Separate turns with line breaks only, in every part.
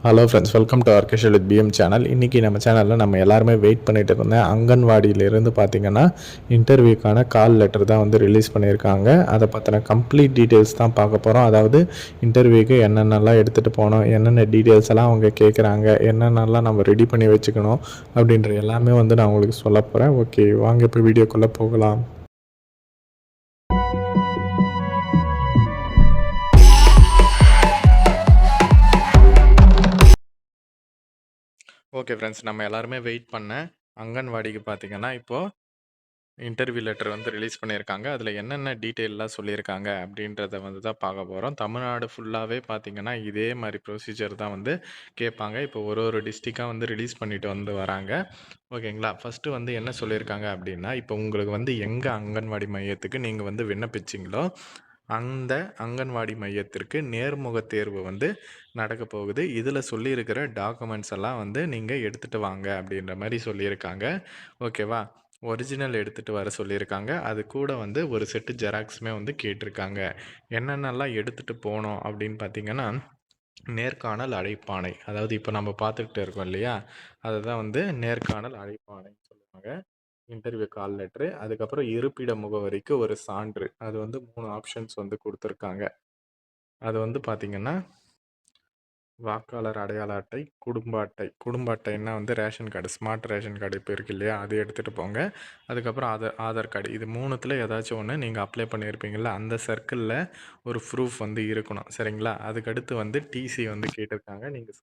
Hello friends, welcome to ஆர்கேஷல் with PM channel. இன்றைக்கி நம்ம சேனலில் நம்ம எல்லாருமே வெயிட் பண்ணிட்டு இருந்தேன் அங்கன்வாடியிலேருந்து பார்த்திங்கன்னா இன்டர்வியூக்கான கால் லெட்டர் தான் வந்து ரிலீஸ் பண்ணியிருக்காங்க. அதை பற்றின கம்ப்ளீட் டீட்டெயில்ஸ் தான் பார்க்க போகிறோம். அதாவது இன்டர்வியூக்கு என்னென்னலாம் எடுத்துகிட்டு போனோம், என்னென்ன டீட்டெயில்ஸ் எல்லாம் அவங்க கேட்குறாங்க, என்னென்னலாம் நம்ம ரெடி பண்ணி வச்சுக்கணும் அப்படின்ற எல்லாமே வந்து நான் உங்களுக்கு சொல்ல போகிறேன். ஓகே, வாங்க இப்போ வீடியோக்குள்ளே போகலாம். ஓகே ஃப்ரெண்ட்ஸ், நம்ம எல்லாருமே வெயிட் பண்ண அங்கன்வாடிக்கு பார்த்திங்கன்னா இப்போது இன்டர்வியூ லெட்டர் வந்து ரிலீஸ் பண்ணியிருக்காங்க. அதில் என்னென்ன டீட்டெயிலெலாம் சொல்லியிருக்காங்க அப்படின்றத வந்து தான் பார்க்க போகிறோம். தமிழ்நாடு ஃபுல்லாகவே பார்த்திங்கன்னா இதே மாதிரி ப்ரொசீஜர் தான் வந்து கேட்பாங்க. இப்போ ஒரு டிஸ்ட்ரிக்டாக வந்து ரிலீஸ் பண்ணிட்டு வந்து வராங்க. ஓகேங்களா? ஃபஸ்ட்டு வந்து என்ன சொல்லியிருக்காங்க அப்படின்னா, இப்போ உங்களுக்கு வந்து எங்கே அங்கன்வாடி மையத்துக்கு நீங்கள் வந்து விண்ணப்பிச்சிங்களோ அந்த அங்கன்வாடி மையத்திற்கு நேர்முக தேர்வு வந்து நடக்க போகுது. இதில் சொல்லியிருக்கிற டாக்குமெண்ட்ஸ் எல்லாம் வந்து நீங்கள் எடுத்துகிட்டு வாங்க அப்படின்ற மாதிரி சொல்லியிருக்காங்க. ஓகேவா? ஒரிஜினல் எடுத்துகிட்டு வர சொல்லியிருக்காங்க. அது கூட வந்து ஒரு செட்டு ஜெராக்ஸுமே வந்து கேட்டிருக்காங்க. என்னென்னலாம் எடுத்துகிட்டு போனோம் அப்படின்னு பார்த்தீங்கன்னா, நேர்காணல் அழைப்பாணை. அதாவது இப்போ நம்ம பார்த்துக்கிட்டு இருக்கோம் இல்லையா? அதுதான் வந்து நேர்காணல் அழைப்பாணைன்னு சொல்லுவாங்க. இன்டர்வியூ கால் லெட்ரு, அதுக்கப்புறம் இருப்பிட முகவரிக்கு ஒரு சான்று. அது வந்து 3 ஆப்ஷன்ஸ் வந்து கொடுத்துருக்காங்க. அது வந்து பார்த்திங்கன்னா, வாக்காளர் அடையாள அட்டை, குடும்ப அட்டை. குடும்ப அட்டைன்னா வந்து ration card, smart ration card இப்போ இருக்கு இல்லையா? அது எடுத்துகிட்டு போங்க. அதுக்கப்புறம் ஆதார் கார்டு. இது 3த்தில் ஏதாச்சும் ஒன்று நீங்கள் அப்ளை பண்ணியிருப்பீங்கள்ல, அந்த சர்க்கிளில் ஒரு ப்ரூஃப் வந்து இருக்கணும். சரிங்களா? அதுக்கடுத்து வந்து டிசி வந்து கேட்டிருக்காங்க. நீங்கள்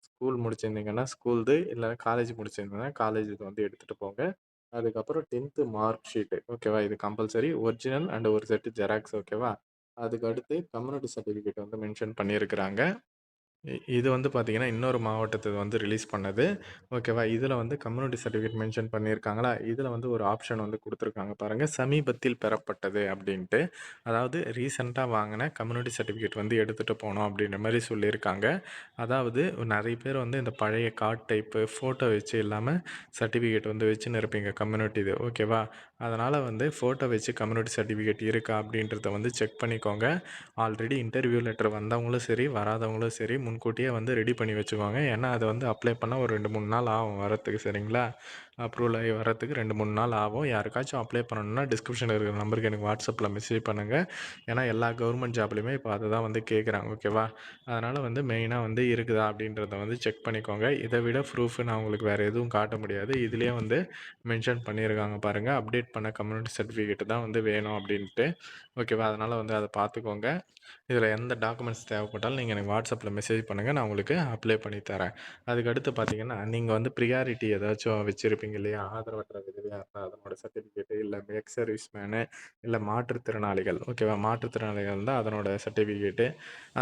ஸ்கூல் முடிச்சிருந்தீங்கன்னா ஸ்கூல்து, இல்லை காலேஜ் முடிச்சிருந்தீங்கன்னா காலேஜ் இது வந்து எடுத்துகிட்டு போங்க. அதுக்கப்புறம் 10th மார்க் ஷீட்டு. ஓகேவா? இது கம்பல்சரி. ஒரிஜினல் அண்ட் ஒரு செட்டு ஜெராக்ஸ். ஓகேவா? அதுக்கு அடுத்து கம்யூனிட்டி சர்டிஃபிகேட் வந்து மென்ஷன் பண்ணியிருக்கிறாங்க. இது வந்து பார்த்திங்கன்னா இன்னொரு மாவட்டத்துக்கு வந்து ரிலீஸ் பண்ணது. ஓகேவா? இதில் வந்து கம்யூனிட்டி சர்டிஃபிகேட் மென்ஷன் பண்ணியிருக்காங்களா, இதில் வந்து ஒரு ஆப்ஷன் வந்து கொடுத்துருக்காங்க பாருங்கள், சமீபத்தில் பெறப்பட்டது அப்படின்ட்டு. அதாவது ரீசெண்டாக வாங்கின கம்யூனிட்டி சர்டிஃபிகேட் வந்து எடுத்துகிட்டு போனோம் அப்படின்ற மாதிரி சொல்லியிருக்காங்க. அதாவது நிறைய பேர் வந்து இந்த பழைய கார்ட் டைப்பு ஃபோட்டோ வச்சு இல்லாமல் சர்டிஃபிகேட் வந்து வச்சுன்னு இருப்பீங்க கம்யூனிட்டி இது. ஓகேவா? அதனால் வந்து ஃபோட்டோ வச்சு கம்யூனிட்டி சர்டிஃபிகேட் இருக்கா அப்படின்றத வந்து செக் பண்ணிக்கோங்க. ஆல்ரெடி இன்டர்வியூ லெட்டர் வந்தவங்களும் சரி, வராதவங்களும் சரி, முன்கூட்டியே வந்து ரெடி பண்ணி வச்சுக்கோங்க. ஏன்னா அதை வந்து அப்ளை பண்ண ஒரு 2-3 நாள் ஆகும் வரத்துக்கு. சரிங்களா? அப்ரூவல் ஆகி வரத்துக்கு 2-3 நாள் ஆகும். யாருக்காச்சும் அப்ளை பண்ணணும்னா டிஸ்கிரிப்ஷனில் இருக்கிற நம்பருக்கு எனக்கு வாட்ஸ்அப்பில் மெசேஜ் பண்ணுங்கள். ஏன்னா எல்லா கவர்மெண்ட் ஜாப்லையுமே இப்போ அதை தான் வந்து கேட்குறாங்க. ஓகேவா? அதனால் வந்து மெயினாக வந்து இருக்குதா அப்படின்றத வந்து செக் பண்ணிக்கோங்க. இதை விட ப்ரூஃப் நான் உங்களுக்கு வேறு எதுவும் காட்ட முடியாது. இதுலேயே வந்து மென்ஷன் பண்ணியிருக்காங்க பாருங்கள், அப்டேட் பண்ண கம்யூனிட்டி சர்டிஃபிகேட் தான் வந்து வேணும் அப்படின்ட்டு. ஓகேவா? அதனால் வந்து அதை பார்த்துக்கோங்க. இதில் எந்த டாக்குமெண்ட்ஸ் தேவைப்பட்டாலும் நீங்கள் எனக்கு வாட்ஸ்அப்பில் மெசேஜ் பண்ணுங்கள், நான் உங்களுக்கு அப்ளை பண்ணி தரேன். அதுக்கடுத்து பார்த்தீங்கன்னா, நீங்கள் வந்து ப்ரியாரிட்டி ஏதாச்சும் வச்சுருப்பீங்க இல்லையா? ஆதரவற்ற விதவையாக இருந்தால் அதனோட சர்டிஃபிகேட்டு, இல்லை எக்ஸ் சர்வீஸ் மேனு, இல்லை மாற்றுத்திறனாளிகள். ஓகேவா? மாற்றுத்திறனாளிகள் இருந்தால் அதனோட சர்டிஃபிகேட்டு,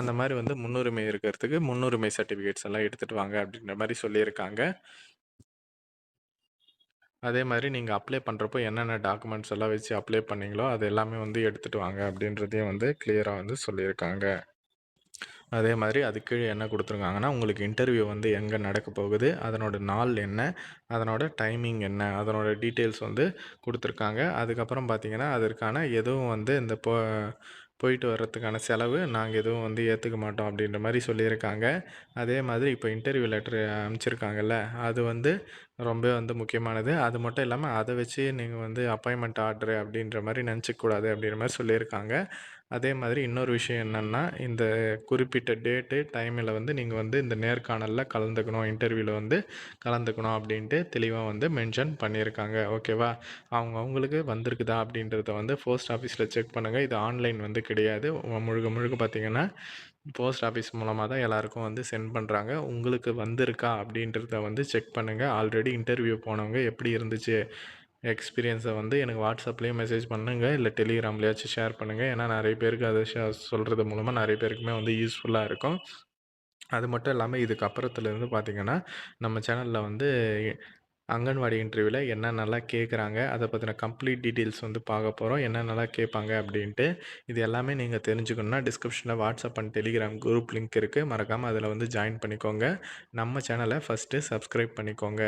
அந்த மாதிரி வந்து முன்னுரிமை இருக்கிறதுக்கு முன்னுரிமை சர்டிஃபிகேட்ஸ் எல்லாம் எடுத்துகிட்டு வாங்க அப்படின்ற மாதிரி சொல்லியிருக்காங்க. அதே மாதிரி நீங்கள் அப்ளை பண்ணுறப்போ என்னென்ன டாக்குமெண்ட்ஸ் எல்லாம் வச்சு அப்ளை பண்ணீங்களோ அது எல்லாமே வந்து எடுத்துகிட்டு வாங்க அப்படின்றதையும் வந்து கிளியராக வந்து சொல்லியிருக்காங்க. அதே மாதிரி அதுக்கு கீழே என்ன கொடுத்துருக்காங்கன்னா, உங்களுக்கு இன்டர்வியூ வந்து எங்கே நடக்க போகுது, அதனோட நாள் என்ன, அதனோட டைமிங் என்ன, அதனோட டீட்டெயில்ஸ் வந்து கொடுத்துருக்காங்க. அதுக்கப்புறம் பார்த்தீங்கன்னா, அதற்கான எதுவும் வந்து இந்த போயிட்டு வர்றதுக்கான செலவு நாங்கள் எதுவும் வந்து ஏற்றுக்க மாட்டோம் அப்படின்ற மாதிரி சொல்லியிருக்காங்க. அதே மாதிரி இப்போ இன்டர்வியூ லெட்ரு அனுப்பிச்சிருக்காங்கல்ல, அது வந்து ரொம்ப வந்து முக்கியமானது. அது மட்டும் இல்லாமல் அதை வச்சு நீங்கள் வந்து அப்பாயின்மெண்ட் ஆர்டரு அப்படின்ற மாதிரி நினச்சிக்கூடாது அப்படின்ற மாதிரி சொல்லியிருக்காங்க. அதே மாதிரி இன்னொரு விஷயம் என்னென்னா, இந்த குறிப்பிட்ட டேட்டு, டைமில் வந்து நீங்கள் வந்து இந்த நேர்காணலில் கலந்துக்கணும், இன்டர்வியூவில் வந்து கலந்துக்கணும் அப்படின்ட்டு தெளிவாக வந்து மென்ஷன் பண்ணியிருக்காங்க. ஓகேவா? அவங்களுக்கு வந்திருக்குதா அப்படின்றத வந்து போஸ்ட் ஆஃபீஸில் செக் பண்ணுங்கள். இது ஆன்லைன் வந்து கிடையாது. முழுக்க முழுக்க பார்த்திங்கன்னா போஸ்ட் ஆஃபீஸ் மூலமாக தான் எல்லாருக்கும் வந்து சென்ட் பண்ணுறாங்க. உங்களுக்கு வந்திருக்கா அப்படின்றத வந்து செக் பண்ணுங்கள். ஆல்ரெடி இன்டர்வியூ போனவங்க எப்படி இருந்துச்சு எக்ஸ்பீரியன்ஸை வந்து எனக்கு வாட்ஸ்அப்லேயும் மெசேஜ் பண்ணுங்கள், இல்லை டெலிகிராம்லேயாச்சும் ஷேர் பண்ணுங்கள். ஏன்னா நிறைய பேருக்கு அதை சொல்கிறது மூலமாக நிறைய பேருக்குமே வந்து யூஸ்ஃபுல்லாக இருக்கும். அது மட்டும் இல்லாமல் இதுக்கு அப்புறத்துலேருந்து பார்த்திங்கன்னா, நம்ம சேனலில் வந்து அங்கன்வாடி இன்டர்வியூவில் என்னென்னலாம் கேட்குறாங்க, அதை பற்றின கம்ப்ளீட் டீட்டெயில்ஸ் வந்து பார்க்க போகிறோம். என்னென்னலாம் கேட்பாங்க அப்படின்ட்டு. இது எல்லாமே நீங்கள் தெரிஞ்சுக்கணுன்னா டிஸ்கிரிப்ஷனில் WhatsApp and Telegram group link இருக்குது. மறக்காமல் அதில் வந்து ஜாயின் பண்ணிக்கோங்க. நம்ம சேனலை ஃபஸ்ட்டு சப்ஸ்கிரைப் பண்ணிக்கோங்க.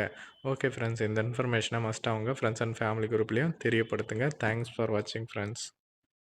ஓகே ஃப்ரெண்ட்ஸ், இந்த இன்ஃபர்மேஷனை மஸ்ட்டாக உங்கள் ஃப்ரெண்ட்ஸ் அண்ட் ஃபேமிலி குரூப்லேயும் தெரியப்படுத்துங்க. தேங்க்ஸ் ஃபார் வாட்சிங் ஃப்ரெண்ட்ஸ்.